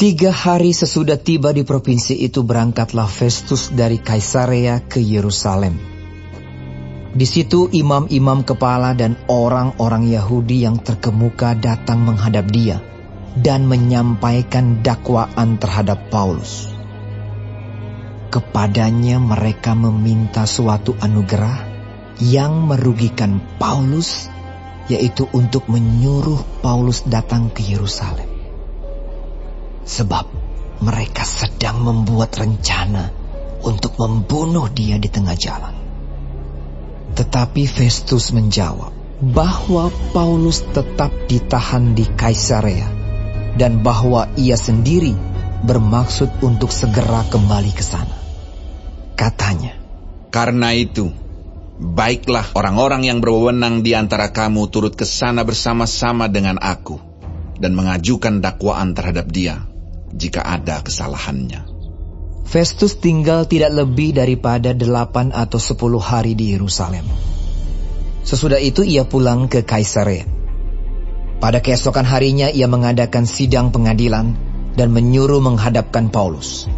3 hari sesudah tiba di provinsi itu, berangkatlah Festus dari Kaisarea ke Yerusalem. Di situ imam-imam kepala dan orang-orang Yahudi yang terkemuka datang menghadap dia dan menyampaikan dakwaan terhadap Paulus. Kepadanya mereka meminta suatu anugerah yang merugikan Paulus, yaitu untuk menyuruh Paulus datang ke Yerusalem. Sebab mereka sedang membuat rencana untuk membunuh dia di tengah jalan. Tetapi Festus menjawab bahwa Paulus tetap ditahan di Kaisarea dan bahwa ia sendiri bermaksud untuk segera kembali ke sana. Katanya, "Karena itu, baiklah orang-orang yang berwenang di antara kamu turut ke sana bersama-sama dengan aku dan mengajukan dakwaan terhadap dia jika ada kesalahannya." Festus tinggal tidak lebih daripada 8 atau 10 hari di Yerusalem. Sesudah itu ia pulang ke Kaisarea. Pada keesokan harinya ia mengadakan sidang pengadilan dan menyuruh menghadapkan Paulus.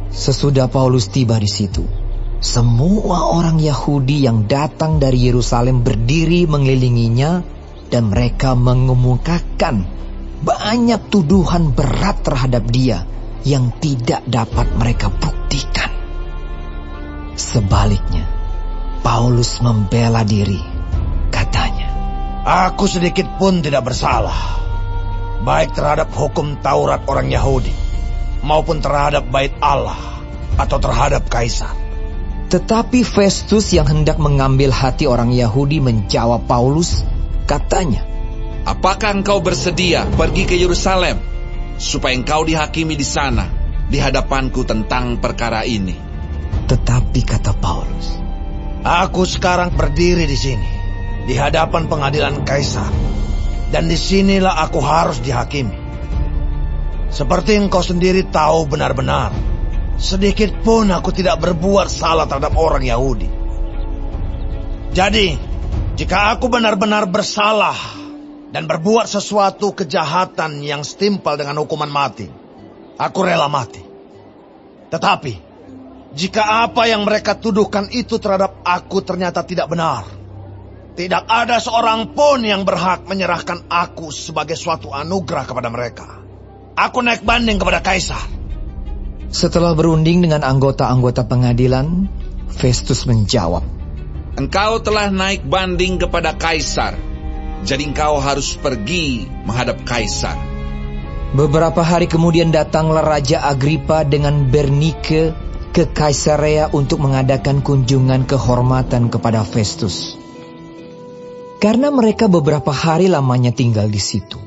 Sesudah Paulus tiba di situ, semua orang Yahudi yang datang dari Yerusalem berdiri mengelilinginya dan mereka mengemukakan banyak tuduhan berat terhadap dia yang tidak dapat mereka buktikan. Sebaliknya, Paulus membela diri. Katanya, "Aku sedikit pun tidak bersalah, baik terhadap hukum Taurat orang Yahudi, maupun terhadap bait Allah atau terhadap Kaisar." Tetapi Festus yang hendak mengambil hati orang Yahudi menjawab Paulus. Katanya, "Apakah engkau bersedia pergi ke Yerusalem supaya engkau dihakimi di sana di hadapanku tentang perkara ini?" Tetapi kata Paulus, "Aku sekarang berdiri di sini, di hadapan pengadilan Kaisar, dan disinilah aku harus dihakimi. Seperti engkau sendiri tahu benar-benar, sedikit pun aku tidak berbuat salah terhadap orang Yahudi. Jadi, jika aku benar-benar bersalah dan berbuat sesuatu kejahatan yang setimpal dengan hukuman mati, aku rela mati. Tetapi, jika apa yang mereka tuduhkan itu terhadap aku ternyata tidak benar, tidak ada seorang pun yang berhak menyerahkan aku sebagai suatu anugerah kepada mereka. Aku naik banding kepada Kaisar." Setelah berunding dengan anggota-anggota pengadilan, Festus menjawab, "Engkau telah naik banding kepada Kaisar, jadi engkau harus pergi menghadap Kaisar." Beberapa hari kemudian datanglah Raja Agripa dengan Bernike ke Kaisarea untuk mengadakan kunjungan kehormatan kepada Festus. Karena mereka beberapa hari lamanya tinggal di situ,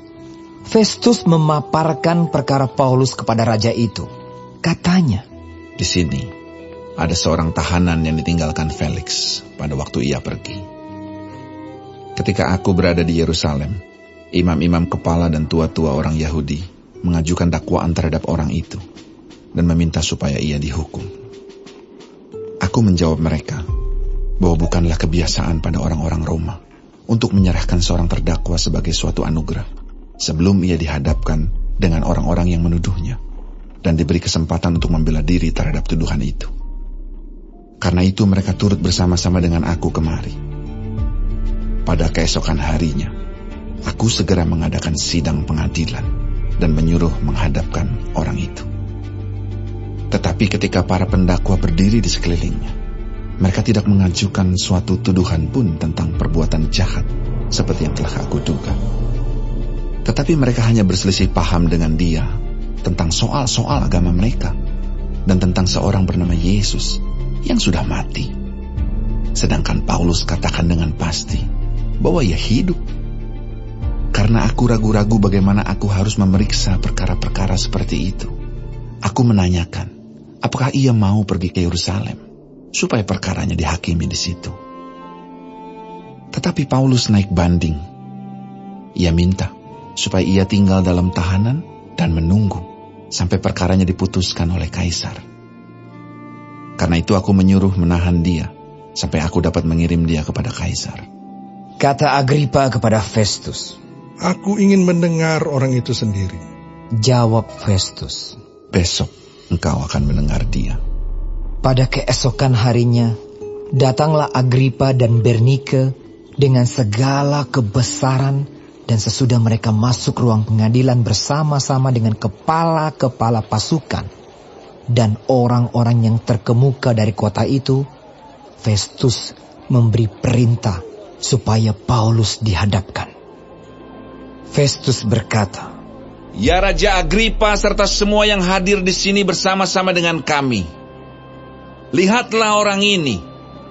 Festus memaparkan perkara Paulus kepada raja itu. Katanya, "Di sini ada seorang tahanan yang ditinggalkan Felix pada waktu ia pergi. Ketika aku berada di Yerusalem, imam-imam kepala dan tua-tua orang Yahudi mengajukan dakwaan terhadap orang itu dan meminta supaya ia dihukum. Aku menjawab mereka bahwa bukanlah kebiasaan pada orang-orang Roma untuk menyerahkan seorang terdakwa sebagai suatu anugerah sebelum ia dihadapkan dengan orang-orang yang menuduhnya dan diberi kesempatan untuk membela diri terhadap tuduhan itu. Karena itu mereka turut bersama-sama dengan aku kemari. Pada keesokan harinya, aku segera mengadakan sidang pengadilan dan menyuruh menghadapkan orang itu. Tetapi ketika para pendakwa berdiri di sekelilingnya, mereka tidak mengajukan suatu tuduhan pun tentang perbuatan jahat seperti yang telah aku duga. Tetapi mereka hanya berselisih paham dengan dia tentang soal-soal agama mereka dan tentang seorang bernama Yesus yang sudah mati. Sedangkan Paulus katakan dengan pasti bahwa ia hidup. Karena aku ragu-ragu bagaimana aku harus memeriksa perkara-perkara seperti itu, aku menanyakan, apakah ia mau pergi ke Yerusalem supaya perkaranya dihakimi di situ. Tetapi Paulus naik banding. Ia minta supaya ia tinggal dalam tahanan dan menunggu sampai perkaranya diputuskan oleh Kaisar. Karena itu aku menyuruh menahan dia sampai aku dapat mengirim dia kepada Kaisar. Kata Agripa kepada Festus, "Aku ingin mendengar orang itu sendiri." Jawab Festus, besok engkau akan mendengar dia. pada keesokan harinya, datanglah Agripa dan Bernike dengan segala kebesaran, dan sesudah mereka masuk ruang pengadilan bersama-sama dengan kepala-kepala pasukan dan orang-orang yang terkemuka dari kota itu, Festus memberi perintah supaya Paulus dihadapkan. Festus berkata, Ya Raja Agripa serta semua yang hadir di sini bersama-sama dengan kami. Lihatlah orang ini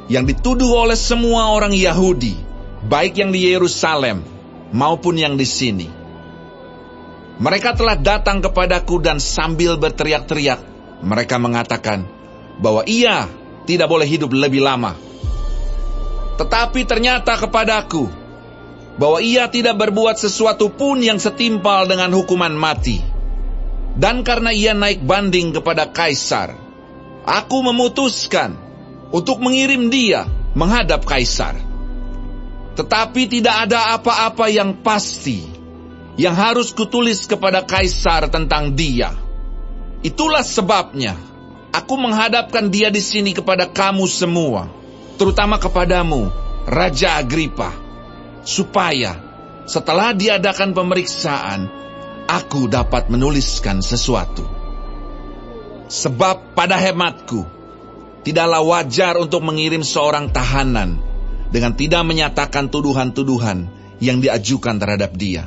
yang dituduh oleh semua orang Yahudi, baik yang di Yerusalem maupun yang di sini. Mereka telah datang kepadaku dan sambil berteriak-teriak, mereka mengatakan bahwa ia tidak boleh hidup lebih lama. Tetapi ternyata kepadaku bahwa ia tidak berbuat sesuatu pun yang setimpal dengan hukuman mati. Dan karena ia naik banding kepada Kaisar, aku memutuskan untuk mengirim dia menghadap Kaisar. Tetapi tidak ada apa-apa yang pasti yang harus kutulis kepada Kaisar tentang dia. Itulah sebabnya aku menghadapkan dia di sini kepada kamu semua, terutama kepadamu, Raja Agripa, supaya setelah diadakan pemeriksaan, aku dapat menuliskan sesuatu. Sebab pada hematku, tidaklah wajar untuk mengirim seorang tahanan dengan tidak menyatakan tuduhan-tuduhan yang diajukan terhadap dia.